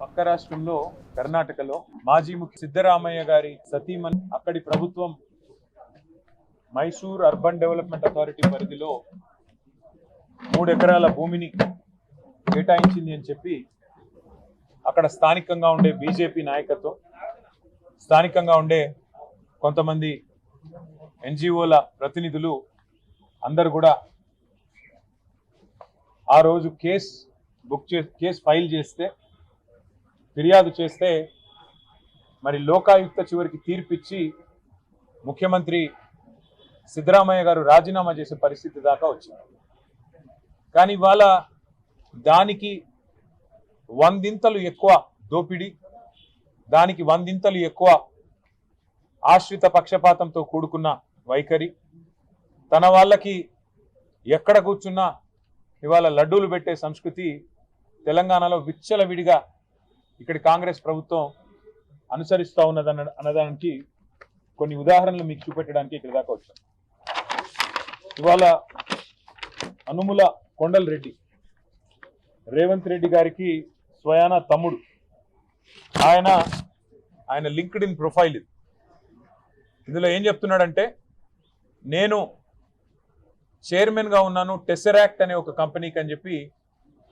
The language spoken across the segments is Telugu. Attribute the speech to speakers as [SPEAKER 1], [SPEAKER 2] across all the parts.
[SPEAKER 1] పక్క రాష్ట్రంలో కర్ణాటకలో మాజీ ముఖ్య సిద్ధరామయ్య గారి సతీమణి అక్కడి ప్రభుత్వం మైసూర్ అర్బన్ డెవలప్మెంట్ అథారిటీ పరిధిలో 3 ఎకరాల భూమిని కేటాయించింది అని చెప్పి అక్కడ స్థానికంగా ఉండే బీజేపీ నాయకత్వం, స్థానికంగా ఉండే కొంతమంది ఎన్జిఓల ప్రతినిధులు అందరు కూడా ఆ రోజు కేసు ఫైల్ చేస్తే, ఫిర్యాదు చేస్తే మరి లోకాయుక్త చివరికి తీర్పిచ్చి ముఖ్యమంత్రి సిద్ధరామయ్య గారు రాజీనామా చేసే పరిస్థితి దాకా వచ్చింది. కానీ ఇవాళ దానికి 100 ఎక్కువ దోపిడీ, దానికి 100 ఎక్కువ ఆశ్రిత పక్షపాతంతో కూడుకున్న వైఖరి, తన వాళ్ళకి ఎక్కడ కూర్చున్నా ఇవాళ లడ్డూలు పెట్టే సంస్కృతి తెలంగాణలో విచ్చలవిడిగా ఇక్కడి కాంగ్రెస్ ప్రభుత్వం అనుసరిస్తూ అన్నదానికి కొన్ని ఉదాహరణలు మీకు చూపెట్టడానికి ఇక్కడ దాకా వచ్చాను. ఇవాళ అనుముల కొండల్ రెడ్డి రేవంత్ రెడ్డి గారికి స్వయాన తమ్ముడు, ఆయన లింక్డ్ ఇన్ ప్రొఫైల్ ఇది. ఇందులో ఏం చెప్తున్నాడంటే, నేను చైర్మన్గా ఉన్నాను టెసరాక్ట్ అనే ఒక కంపెనీకి అని చెప్పి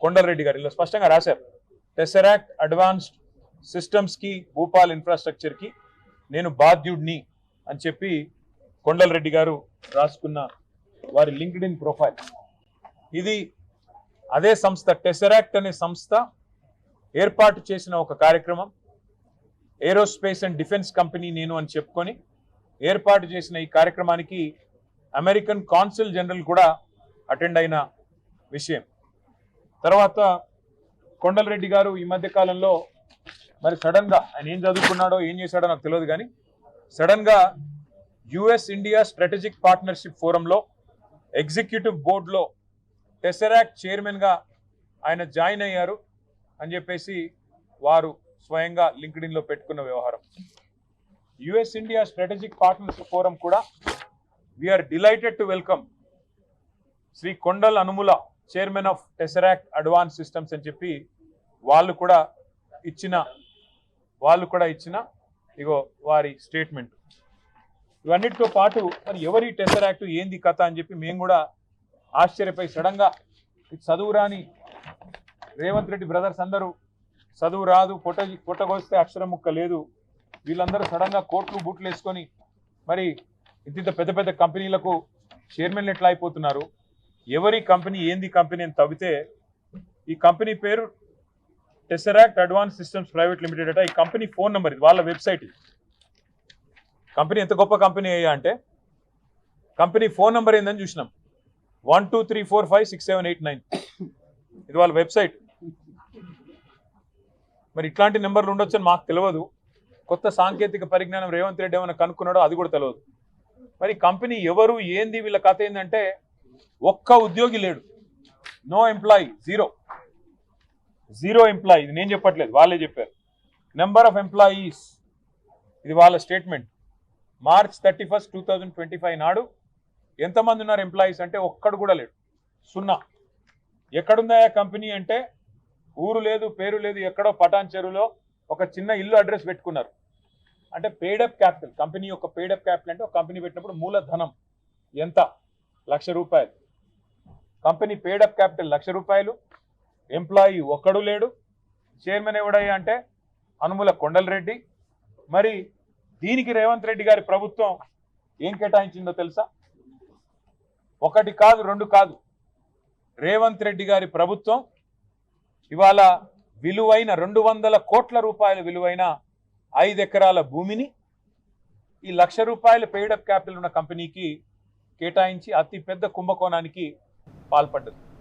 [SPEAKER 1] కొండల్ రెడ్డి గారు ఇలా స్పష్టంగా రాశారు. టెసరాక్ట్ అడ్వాన్స్డ్ సిస్టమ్స్కి, భూపాల్ ఇన్ఫ్రాస్ట్రక్చర్కి నేను బాధ్యుడిని అని చెప్పి కొండల్ రెడ్డి గారు రాసుకున్న వారి లింక్డ్ ఇన్ ప్రొఫైల్ ఇది. అదే సంస్థ టెసరాక్ట్ అనే సంస్థ ఏర్పాటు చేసిన ఒక కార్యక్రమం, ఏరోస్పేస్ అండ్ డిఫెన్స్ కంపెనీ నేను అని చెప్పుకొని ఏర్పాటు చేసిన ఈ కార్యక్రమానికి అమెరికన్ కాన్సుల్ జనరల్ కూడా అటెండ్ అయిన విషయం. తర్వాత కొండల్ రెడ్డి గారు ఈ మధ్య కాలంలో మరి సడన్గా ఆయన ఏం చదువుకున్నాడో ఏం చేశాడో నాకు తెలియదు, కానీ సడన్గా యుఎస్ ఇండియా స్ట్రాటజిక్ పార్ట్నర్షిప్ ఫోరంలో ఎగ్జిక్యూటివ్ బోర్డులో టెసరాక్ట్ చైర్మన్గా ఆయన జాయిన్ అయ్యారు అని చెప్పేసి వారు స్వయంగా లింక్డ్ ఇన్లో పెట్టుకున్న వ్యవహారం. US India strategic partnership forum కూడా we are delighted to welcome Shri Kondal Anumula chairman of Tesseract advance systems అని చెప్పి వాళ్ళు కూడా ఇచ్చిన ఇగో వారి స్టేట్మెంట్. ఇవన్నిటితో పాటు మరి ఎవరి టెసరాక్ట్ ఏంది కథ అని చెప్పి మేము కూడా ఆశ్చర్యపోయి సడన్గా చదువు రాని రేవంత్ రెడ్డి బ్రదర్స్ అందరూ చదువు రాదు, పొట్టగొస్తే అక్షరం ముక్క లేదు, వీళ్ళందరూ సడన్గా కోట్లు బూట్లు వేసుకొని మరి ఇంత పెద్ద పెద్ద కంపెనీలకు చైర్మన్లు ఎట్లా అయిపోతున్నారు, ఎవరి కంపెనీ ఏంది కంపెనీ అని తవ్వితే ఈ కంపెనీ పేరు టెసరాక్ట్ అడ్వాన్స్ సిస్టమ్స్ ప్రైవేట్ లిమిటెడ్ అట. ఈ కంపెనీ ఫోన్ నెంబర్ ఇది, వాళ్ళ వెబ్సైట్ ఇది. కంపెనీ ఎంత గొప్ప కంపెనీ అయ్యా అంటే కంపెనీ ఫోన్ నెంబర్ ఏందని చూసినాం, 1234567889. ఇది వాళ్ళ వెబ్సైట్. మరి ఇట్లాంటి నెంబర్లు ఉండొచ్చు అని మాకు తెలియదు. కొత్త సాంకేతిక పరిజ్ఞానం రేవంత్ రెడ్డి ఏమైనా కనుక్కున్నాడో అది కూడా తెలియదు. మరి కంపెనీ ఎవరు ఏంది వీళ్ళ కథ ఏంటంటే ఒక్క ఉద్యోగి లేడు, నో ఎంప్లాయీ, జీరో ఎంప్లాయీ. ఇది నేను చెప్పట్లేదు, వాళ్ళే చెప్పారు. నెంబర్ ఆఫ్ ఎంప్లాయీస్ ఇది వాళ్ళ స్టేట్మెంట్. మార్చ్ 31, 2025 నాడు ఎంతమంది ఉన్నారు ఎంప్లాయీస్ అంటే ఒక్కడు కూడా లేడు, 0. ఎక్కడుందా కంపెనీ అంటే ఊరు లేదు, పేరు లేదు, ఎక్కడో పటాన్ చెరువులో ఒక చిన్న ఇల్లు అడ్రస్ పెట్టుకున్నారు. అంటే పేడప్ క్యాపిటల్, కంపెనీ యొక్క పేడప్ క్యాపిటల్ అంటే ఒక కంపెనీ పెట్టినప్పుడు మూలధనం ఎంత, ₹1,00,000. కంపెనీ పేడప్ క్యాపిటల్ ₹1,00,000, ఎంప్లాయీ ఒక్కడు లేడు. చైర్మన్ ఎవడయ్యా అంటే అనుముల కొండల్ రెడ్డి. మరి దీనికి రేవంత్ రెడ్డి గారి ప్రభుత్వం ఏం కేటాయించిందో తెలుసా? 1 కాదు 2 కాదు, రేవంత్ రెడ్డి గారి ప్రభుత్వం ఇవాళ విలువైన 200 కోట్ల రూపాయల విలువైన 5 ఎకరాల భూమిని ఈ ₹1,00,000 పెయిడప్ క్యాపిటల్ ఉన్న కంపెనీకి కేటాయించి అతి పెద్ద కుంభకోణానికి పాల్పడ్డది.